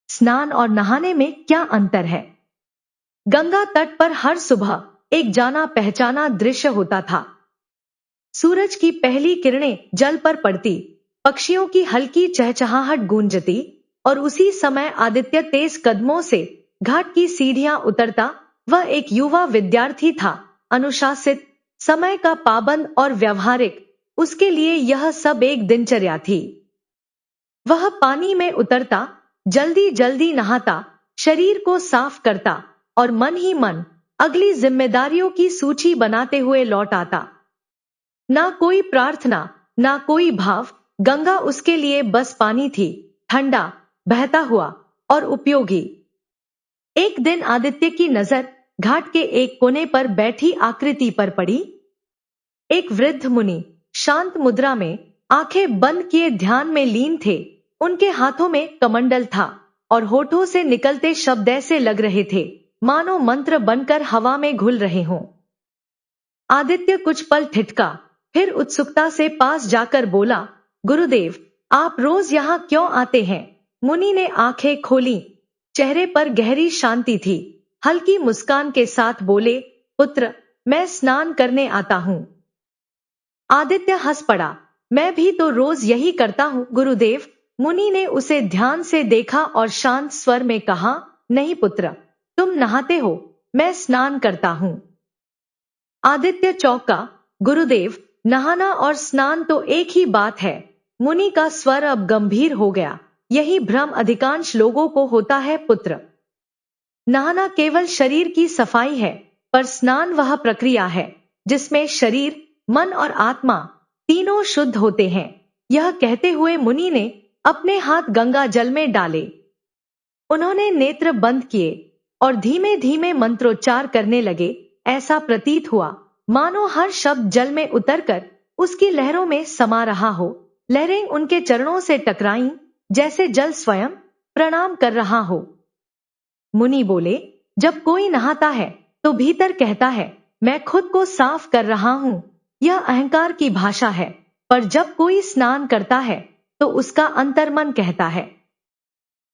स्नान और नहाने में क्या अंतर है? गंगा तट पर हर सुबह एक जाना पहचाना दृश्य होता था। सूरज की पहली किरणें जल पर पड़ती, पक्षियों की हल्की चहचहाहट गूंजती और उसी समय आदित्य तेज कदमों से घाट की सीढ़ियां उतरता। वह एक युवा विद्यार्थी था, अनुशासित, समय का पाबंद और व्यवहारिक। उसके लिए यह सब एक दिनचर्या थी। वह पानी में उतरता, जल्दी जल्दी नहाता, शरीर को साफ करता और मन ही मन अगली जिम्मेदारियों की सूची बनाते हुए लौट आता। ना कोई प्रार्थना, ना कोई भाव। गंगा उसके लिए बस पानी थी, ठंडा, बहता हुआ और उपयोगी। एक दिन आदित्य की नजर घाट के एक कोने पर बैठी आकृति पर पड़ी। एक वृद्ध मुनि, शांत मुद्रा में, आंखें बंद किए ध्यान में लीन थे। उनके हाथों में कमंडल था और होठों से निकलते शब्द ऐसे लग रहे थे मानो मंत्र बनकर हवा में घुल रहे हों। आदित्य कुछ पल ठिठका, फिर उत्सुकता से पास जाकर बोला, गुरुदेव, आप रोज यहाँ क्यों आते हैं? मुनि ने आंखें खोली, चेहरे पर गहरी शांति थी। हल्की मुस्कान के साथ बोले, पुत्र, मैं स्नान करने आता हूँ। आदित्य हंस पड़ा, मैं भी तो रोज यही करता हूँ गुरुदेव। मुनि ने उसे ध्यान से देखा और शांत स्वर में कहा, नहीं पुत्र, तुम नहाते हो, मैं स्नान करता हूँ। आदित्य चौंका, गुरुदेव, नहाना और स्नान तो एक ही बात है। मुनि का स्वर अब गंभीर हो गया, यही भ्रम अधिकांश लोगों को होता है पुत्र। नहाना केवल शरीर की सफाई है, पर स्नान वह प्रक्रिया है जिसमें शरीर, मन और आत्मा तीनों शुद्ध होते हैं। यह कहते हुए मुनि ने अपने हाथ गंगा जल में डाले। उन्होंने नेत्र बंद किए और धीमे धीमे मंत्रोच्चार करने लगे। ऐसा प्रतीत हुआ मानो हर शब्द जल में उतरकर उसकी लहरों में समा रहा हो। लहरें उनके चरणों से टकराईं, जैसे जल स्वयं प्रणाम कर रहा हो। मुनि बोले, जब कोई नहाता है तो भीतर कहता है, मैं खुद को साफ कर रहा हूं। यह अहंकार की भाषा है। पर जब कोई स्नान करता है तो उसका अंतर्मन कहता है,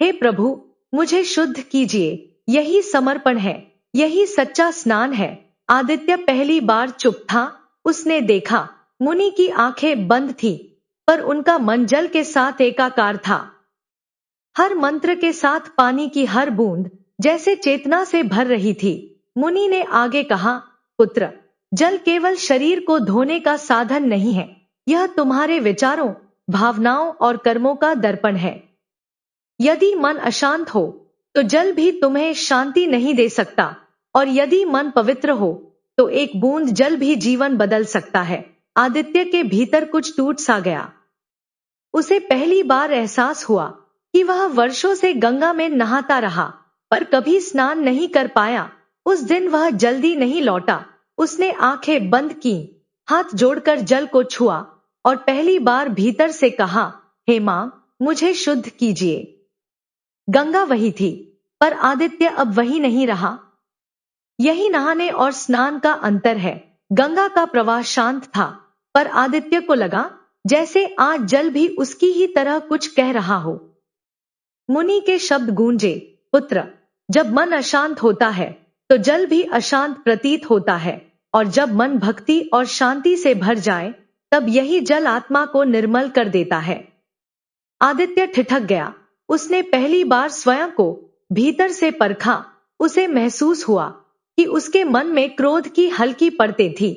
हे प्रभु, मुझे शुद्ध कीजिए। यही समर्पण है, यही सच्चा स्नान है। आदित्य पहली बार चुप था। उसने देखा मुनि की आंखें बंद थी, पर उनका मन जल के साथ एकाकार था। हर मंत्र के साथ पानी की हर बूंद जैसे चेतना से भर रही थी। मुनि ने आगे कहा, पुत्र, जल केवल शरीर को धोने का साधन नहीं है, यह तुम्हारे विचारों, भावनाओं और कर्मों का दर्पण है। यदि मन अशांत हो तो जल भी तुम्हें शांति नहीं दे सकता, और यदि मन पवित्र हो तो एक बूंद जल भी जीवन बदल सकता है। आदित्य के भीतर कुछ टूट सा गया। उसे पहली बार एहसास हुआ कि वह वर्षों से गंगा में नहाता रहा, पर कभी स्नान नहीं कर पाया। उस दिन वह जल्दी नहीं लौटा। उसने आंखें बंद की, हाथ जोड़कर जल को छुआ और पहली बार भीतर से कहा, हे मां, मुझे शुद्ध कीजिए। गंगा वही थी, पर आदित्य अब वही नहीं रहा। यही नहाने और स्नान का अंतर है। गंगा का प्रवाह शांत था, पर आदित्य को लगा जैसे आज जल भी उसकी ही तरह कुछ कह रहा हो। मुनि के शब्द गूंजे, पुत्र, जब मन अशांत होता है तो जल भी अशांत प्रतीत होता है, और जब मन भक्ति और शांति से भर जाए तब यही जल आत्मा को निर्मल कर देता है। आदित्य ठिठक गया। उसने पहली बार स्वयं को भीतर से परखा। उसे महसूस हुआ कि उसके मन में क्रोध की हल्की परतें थी,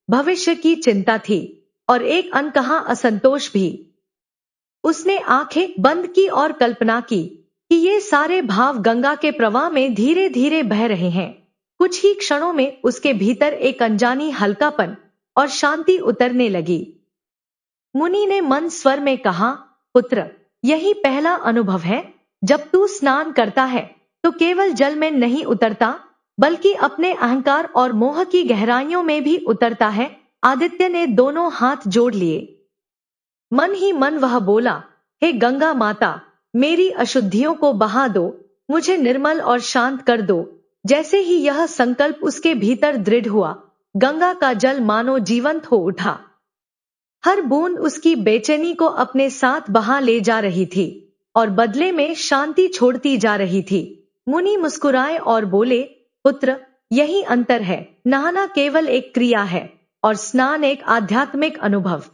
भविष्य की चिंता थी और एक अनकहा असंतोष भी। उसने आंखें बंद की और कल्पना की कि ये सारे भाव गंगा के प्रवाह में धीरे धीरे बह रहे हैं। कुछ ही क्षणों में उसके भीतर एक अनजानी हल्कापन और शांति उतरने लगी। मुनि ने मन स्वर में कहा, पुत्र, यही पहला अनुभव है। जब तू स्नान करता है तो केवल जल में नहीं उतरता, बल्कि अपने अहंकार और मोह की गहराइयों में भी उतरता है। आदित्य ने दोनों हाथ जोड़ लिए। मन ही मन वह बोला, हे गंगा माता, मेरी अशुद्धियों को बहा दो, मुझे निर्मल और शांत कर दो। जैसे ही यह संकल्प उसके भीतर दृढ़ हुआ, गंगा का जल मानो जीवंत हो उठा। हर बूंद उसकी बेचैनी को अपने साथ बहा ले जा रही थी। और बदले में शांति छोड़ती जा रही थी। मुनि मुस्कुराए और बोले, पुत्र, यही अंतर है। नहाना केवल एक क्रिया है और स्नान एक आध्यात्मिक अनुभव।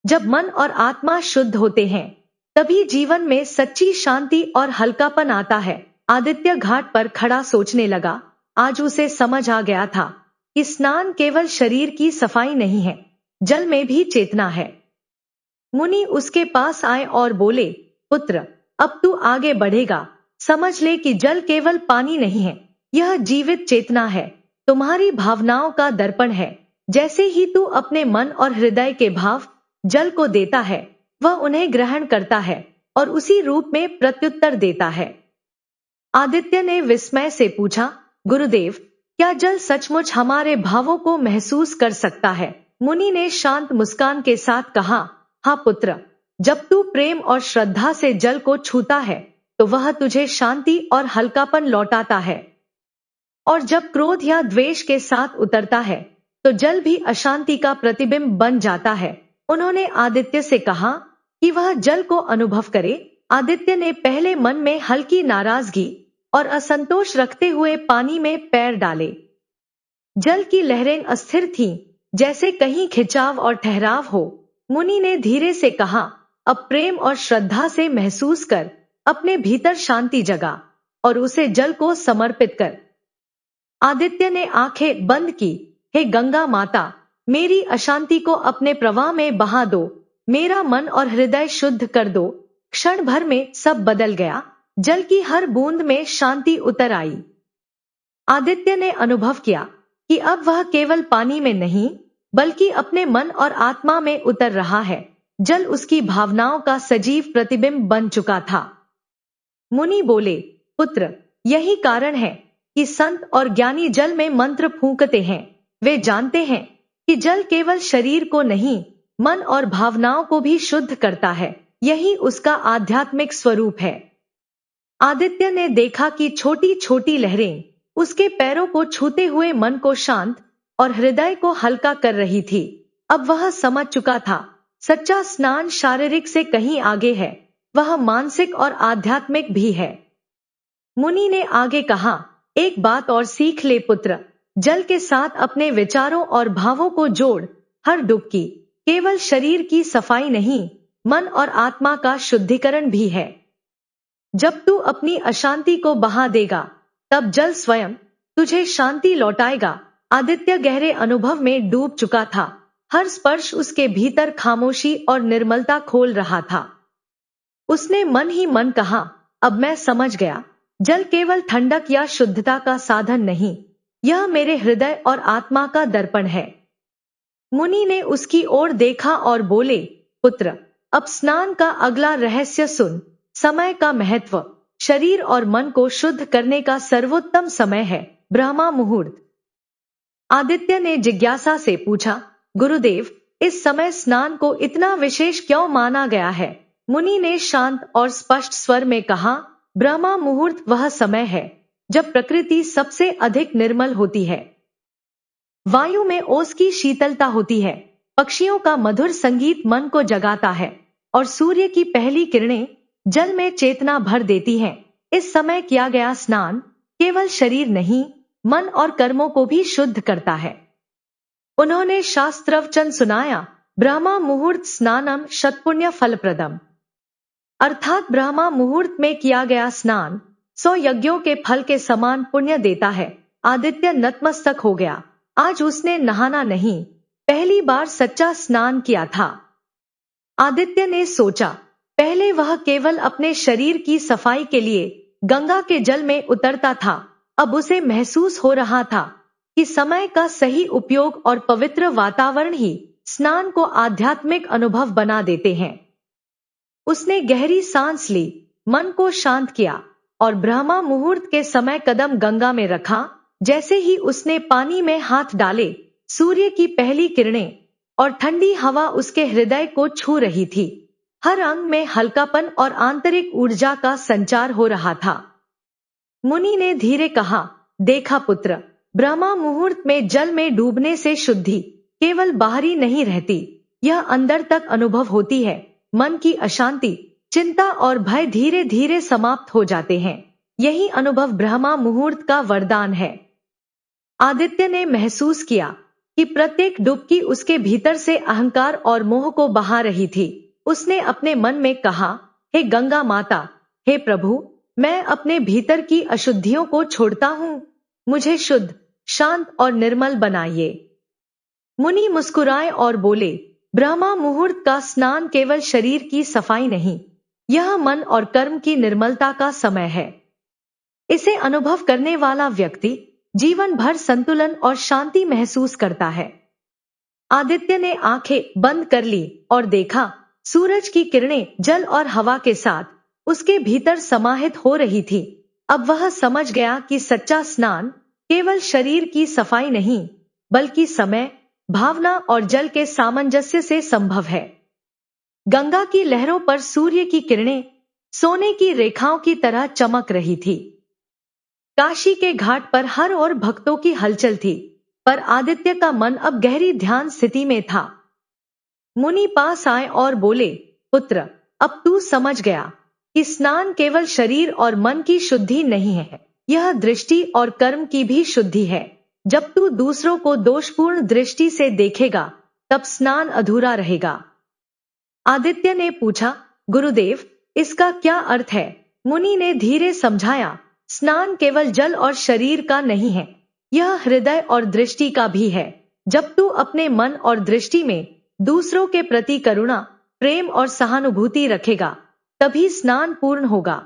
जब मन और आत्मा शुद्ध होते हैं तभी जीवन में सच्ची शांति और हल्कापन आता है। आदित्य घाट पर खड़ा सोचने लगा। आज उसे समझ आ गया था कि स्नान केवल शरीर की सफाई नहीं है, जल में भी चेतना है। मुनि उसके पास आए और बोले, पुत्र, अब तू आगे बढ़ेगा। समझ ले कि जल केवल पानी नहीं है, यह जीवित चेतना है, तुम्हारी भावनाओं का दर्पण है। जैसे ही तू अपने मन और हृदय के भाव जल को देता है, वह उन्हें ग्रहण करता है और उसी रूप में प्रत्युत्तर देता है। आदित्य ने विस्मय से पूछा, गुरुदेव, क्या जल सचमुच हमारे भावों को महसूस कर सकता है? मुनि ने शांत मुस्कान के साथ कहा, हाँ पुत्र, जब तू प्रेम और श्रद्धा से जल को छूता है तो वह तुझे शांति और हल्कापन लौटाता है, और जब क्रोध या द्वेष के साथ उतरता है तो जल भी अशांति का प्रतिबिंब बन जाता है। उन्होंने आदित्य से कहा कि वह जल को अनुभव करे। आदित्य ने पहले मन में हल्की नाराजगी और असंतोष रखते हुए पानी में पैर डाले। जल की लहरें अस्थिर थीं, जैसे कहीं खिंचाव और ठहराव हो। मुनि ने धीरे से कहा, अब प्रेम और श्रद्धा से महसूस कर, अपने भीतर शांति जगा और उसे जल को समर्पित कर। आदित्य ने आंखें बंद की। हे गंगा माता, मेरी अशांति को अपने प्रवाह में बहा दो, मेरा मन और हृदय शुद्ध कर दो। क्षण भर में सब बदल गया। जल की हर बूंद में शांति उतर आई। आदित्य ने अनुभव किया कि अब वह केवल पानी में नहीं, बल्कि अपने मन और आत्मा में उतर रहा है। जल उसकी भावनाओं का सजीव प्रतिबिंब बन चुका था। मुनि बोले, पुत्र, यही कारण है कि संत और ज्ञानी जल में मंत्र फूंकते हैं। वे जानते हैं कि जल केवल शरीर को नहीं, मन और भावनाओं को भी शुद्ध करता है। यही उसका आध्यात्मिक स्वरूप है। आदित्य ने देखा कि छोटी छोटी लहरें उसके पैरों को छूते हुए मन को शांत और हृदय को हल्का कर रही थी। अब वह समझ चुका था, सच्चा स्नान शारीरिक से कहीं आगे है, वह मानसिक और आध्यात्मिक भी है। मुनि ने आगे कहा, एक बात और सीख ले पुत्र, जल के साथ अपने विचारों और भावों को जोड़। हर डुबकी केवल शरीर की सफाई नहीं, मन और आत्मा का शुद्धिकरण भी है। जब तू अपनी अशांति को बहा देगा, तब जल स्वयं तुझे शांति लौटाएगा। आदित्य गहरे अनुभव में डूब चुका था। हर स्पर्श उसके भीतर खामोशी और निर्मलता खोल रहा था। उसने मन ही मन कहा, अब मैं समझ गया, जल केवल ठंडक या शुद्धता का साधन नहीं, यह मेरे हृदय और आत्मा का दर्पण है। मुनि ने उसकी ओर देखा और बोले, पुत्र, अब स्नान का अगला रहस्य सुन। समय का महत्व। शरीर और मन को शुद्ध करने का सर्वोत्तम समय है ब्रह्मा मुहूर्त। आदित्य ने जिज्ञासा से पूछा, गुरुदेव, इस समय स्नान को इतना विशेष क्यों माना गया है? मुनि ने शांत और स्पष्ट स्वर में कहा, ब्रह्मा मुहूर्त वह समय है जब प्रकृति सबसे अधिक निर्मल होती है। वायु में ओस की शीतलता होती है, पक्षियों का मधुर संगीत मन को जगाता है और सूर्य की पहली किरणें जल में चेतना भर देती हैं। इस समय किया गया स्नान केवल शरीर नहीं, मन और कर्मों को भी शुद्ध करता है। उन्होंने शास्त्रवचन सुनाया, ब्रह्मा मुहूर्त स्नानम शतपुण्य फलप्रदम, अर्थात ब्रह्मा मुहूर्त में किया गया स्नान 100 यज्ञों के फल के समान पुण्य देता है। आदित्य नतमस्तक हो गया। आज उसने नहाना नहीं, पहली बार सच्चा स्नान किया था। आदित्य ने सोचा, पहले वह केवल अपने शरीर की सफाई के लिए गंगा के जल में उतरता था, अब उसे महसूस हो रहा था कि समय का सही उपयोग और पवित्र वातावरण ही स्नान को आध्यात्मिक अनुभव बना देते हैं। उसने गहरी सांस ली, मन को शांत किया और ब्रह्मा मुहूर्त के समय कदम गंगा में रखा। जैसे ही उसने पानी में हाथ डाले, सूर्य की पहली किरणें और ठंडी हवा उसके हृदय को छू रही थी। हर अंग में हल्कापन और आंतरिक ऊर्जा का संचार हो रहा था। मुनि ने धीरे कहा, देखा पुत्र, ब्रह्मा मुहूर्त में जल में डूबने से शुद्धि केवल बाहरी नहीं रहती, यह अंदर तक अनुभव होती है। मन की अशांति चिंता और भय धीरे धीरे समाप्त हो जाते हैं। यही अनुभव ब्रह्मा मुहूर्त का वरदान है। आदित्य ने महसूस किया कि प्रत्येक डुबकी उसके भीतर से अहंकार और मोह को बहा रही थी। उसने अपने मन में कहा, हे गंगा माता, हे प्रभु, मैं अपने भीतर की अशुद्धियों को छोड़ता हूँ। मुझे शुद्ध, शांत और निर्मल बनाइए। मुनि मुस्कुराए और बोले, ब्रह्मा मुहूर्त का स्नान केवल शरीर की सफाई नहीं, यह मन और कर्म की निर्मलता का समय है। इसे अनुभव करने वाला व्यक्ति जीवन भर संतुलन और शांति महसूस करता है। आदित्य ने आंखें बंद कर ली और देखा, सूरज की किरणें जल और हवा के साथ उसके भीतर समाहित हो रही थी। अब वह समझ गया कि सच्चा स्नान केवल शरीर की सफाई नहीं, बल्कि समय, भावना और जल के सामंजस्य से संभव है। गंगा की लहरों पर सूर्य की किरणें सोने की रेखाओं की तरह चमक रही थी। काशी के घाट पर हर ओर भक्तों की हलचल थी, पर आदित्य का मन अब गहरी ध्यान स्थिति में था। मुनि पास आए और बोले, पुत्र, अब तू समझ गया कि स्नान केवल शरीर और मन की शुद्धि नहीं है, यह दृष्टि और कर्म की भी शुद्धि है। जब तू दूसरों को दोषपूर्ण दृष्टि से देखेगा, तब स्नान अधूरा रहेगा। आदित्य ने पूछा, गुरुदेव, इसका क्या अर्थ है? मुनि ने धीरे समझाया, स्नान केवल जल और शरीर का नहीं है, यह हृदय और दृष्टि का भी है। जब तू अपने मन और दृष्टि में दूसरों के प्रति करुणा, प्रेम और सहानुभूति रखेगा, तभी स्नान पूर्ण होगा।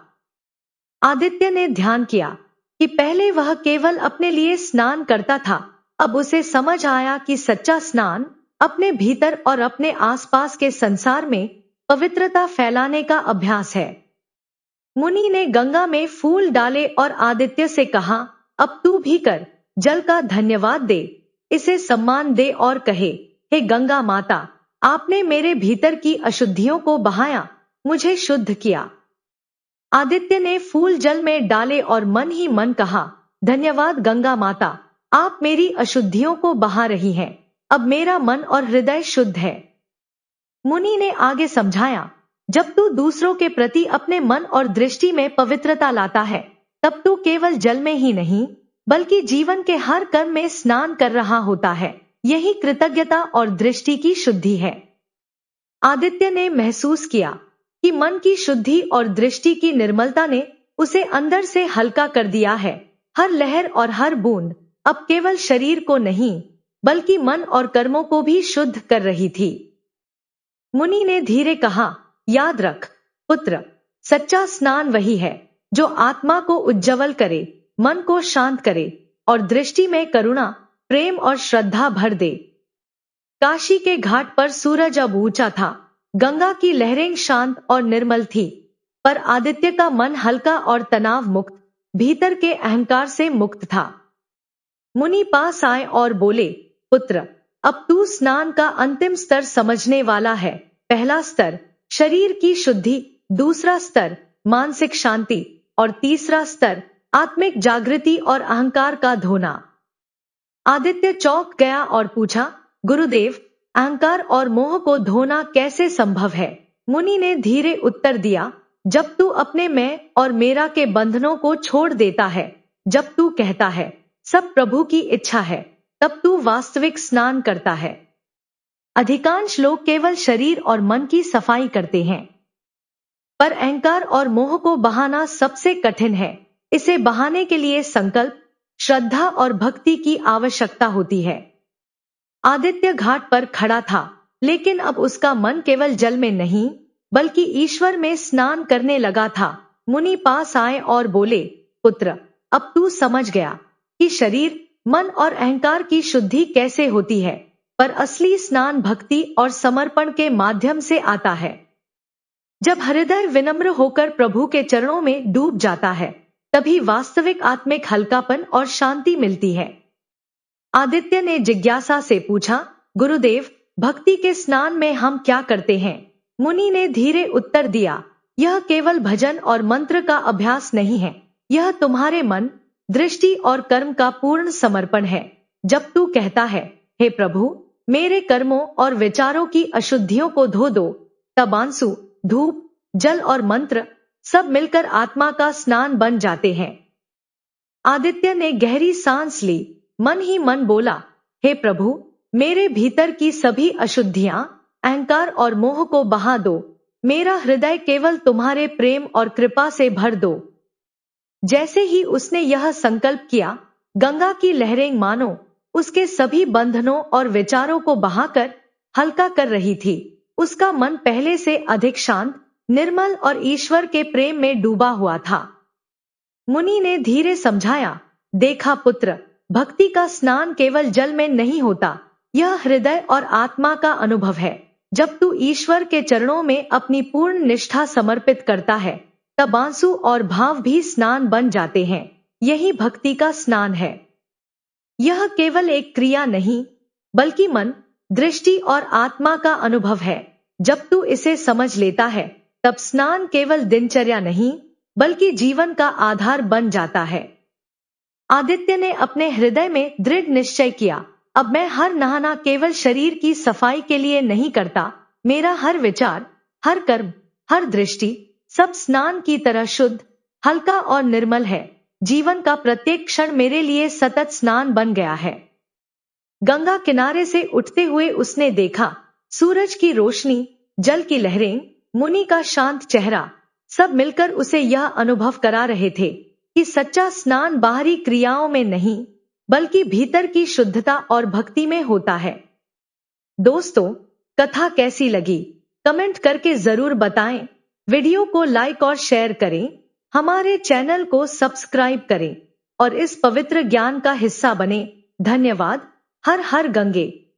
आदित्य ने ध्यान किया कि पहले वह केवल अपने लिए स्नान करता था, अब उसे समझ आया कि सच्चा स्नान अपने भीतर और अपने आसपास के संसार में पवित्रता फैलाने का अभ्यास है। मुनि ने गंगा में फूल डाले और आदित्य से कहा, अब तू भी कर, जल का धन्यवाद दे, इसे सम्मान दे और कहे, हे गंगा माता, आपने मेरे भीतर की अशुद्धियों को बहाया, मुझे शुद्ध किया। आदित्य ने फूल जल में डाले और मन ही मन कहा, धन्यवाद गंगा माता, आप मेरी अशुद्धियों को बहा रही हैं, अब मेरा मन और हृदय शुद्ध है। मुनि ने आगे समझाया, जब तू दूसरों के प्रति अपने मन और दृष्टि में पवित्रता लाता है, तब तू केवल जल में ही नहीं, बल्कि जीवन के हर कर्म में स्नान कर रहा होता है। यही कृतज्ञता और दृष्टि की शुद्धि है। आदित्य ने महसूस किया कि मन की शुद्धि और दृष्टि की निर्मलता ने उसे अंदर से हल्का कर दिया है। हर लहर और हर बूंद अब केवल शरीर को नहीं, बल्कि मन और कर्मों को भी शुद्ध कर रही थी। मुनि ने धीरे कहा, याद रख पुत्र, सच्चा स्नान वही है जो आत्मा को उज्जवल करे, मन को शांत करे और दृष्टि में करुणा, प्रेम और श्रद्धा भर दे। काशी के घाट पर सूरज अब ऊंचा था, गंगा की लहरें शांत और निर्मल थी, पर आदित्य का मन हल्का और तनाव मुक्त, भीतर के अहंकार से मुक्त था। मुनि पास आए और बोले, पुत्र, अब तू स्नान का अंतिम स्तर समझने वाला है। पहला स्तर शरीर की शुद्धि, दूसरा स्तर मानसिक शांति और तीसरा स्तर आत्मिक जागृति और अहंकार का धोना। आदित्य चौंक गया और पूछा, गुरुदेव, अहंकार और मोह को धोना कैसे संभव है? मुनि ने धीरे उत्तर दिया, जब तू अपने मैं और मेरा के बंधनों को छोड़ देता है, जब तू कहता है सब प्रभु की इच्छा है, तब तू वास्तविक स्नान करता है। अधिकांश लोग केवल शरीर और मन की सफाई करते हैं, पर अहंकार और मोह को बहाना सबसे कठिन है। इसे बहाने के लिए संकल्प, श्रद्धा और भक्ति की आवश्यकता होती है। आदित्य घाट पर खड़ा था, लेकिन अब उसका मन केवल जल में नहीं, बल्कि ईश्वर में स्नान करने लगा था। मुनि पास आए और बोले, पुत्र, अब तू समझ गया कि शरीर, मन और अहंकार की शुद्धि कैसे होती है, पर असली स्नान भक्ति और समर्पण के माध्यम से आता है। जब हृदय विनम्र होकर प्रभु के चरणों में डूब जाता है, तभी वास्तविक आत्मिक हल्कापन और शांति मिलती है। आदित्य ने जिज्ञासा से पूछा, गुरुदेव, भक्ति के स्नान में हम क्या करते हैं? मुनि ने धीरे उत्तर दिया, यह केवल भजन और मंत्र का अभ्यास नहीं है, यह तुम्हारे मन, दृष्टि और कर्म का पूर्ण समर्पण है। जब तू कहता है, हे प्रभु, मेरे कर्मों और विचारों की अशुद्धियों को धो दो, तब आंसू, धूप, जल और मंत्र सब मिलकर आत्मा का स्नान बन जाते हैं। आदित्य ने गहरी सांस ली, मन ही मन बोला, हे प्रभु, मेरे भीतर की सभी अशुद्धियां, अहंकार और मोह को बहा दो। मेरा हृदय केवल तुम्हारे प्रेम और कृपा से भर दो। जैसे ही उसने यह संकल्प किया, गंगा की लहरें मानो उसके सभी बंधनों और विचारों को बहाकर हल्का कर रही थी। उसका मन पहले से अधिक शांत, निर्मल और ईश्वर के प्रेम में डूबा हुआ था। मुनि ने धीरे समझाया, देखा पुत्र, भक्ति का स्नान केवल जल में नहीं होता, यह हृदय और आत्मा का अनुभव है। जब तू ईश्वर के चरणों में अपनी पूर्ण निष्ठा समर्पित करता है, तब आंसू और भाव भी स्नान बन जाते हैं। यही भक्ति का स्नान है। यह केवल एक क्रिया नहीं, बल्कि मन, दृष्टि और आत्मा का अनुभव है। जब तू इसे समझ लेता है, तब स्नान केवल दिनचर्या नहीं, बल्कि जीवन का आधार बन जाता है। आदित्य ने अपने हृदय में दृढ़ निश्चय किया, अब मैं हर नहाना केवल शरीर की सफाई के लिए नहीं करता, मेरा हर विचार, हर कर्म, हर दृष्टि, सब स्नान की तरह शुद्ध, हल्का और निर्मल है। जीवन का प्रत्येक क्षण मेरे लिए सतत स्नान बन गया है। गंगा किनारे से उठते हुए उसने देखा, सूरज की रोशनी, जल की लहरें, मुनि का शांत चेहरा, सब मिलकर उसे यह अनुभव करा रहे थे कि सच्चा स्नान बाहरी क्रियाओं में नहीं, बल्कि भीतर की शुद्धता और भक्ति में होता है। दोस्तों, कथा कैसी लगी? कमेंट करके जरूर बताएं। वीडियो को लाइक और शेयर करें, हमारे चैनल को सब्सक्राइब करें और इस पवित्र ज्ञान का हिस्सा बने। धन्यवाद। हर हर गंगे।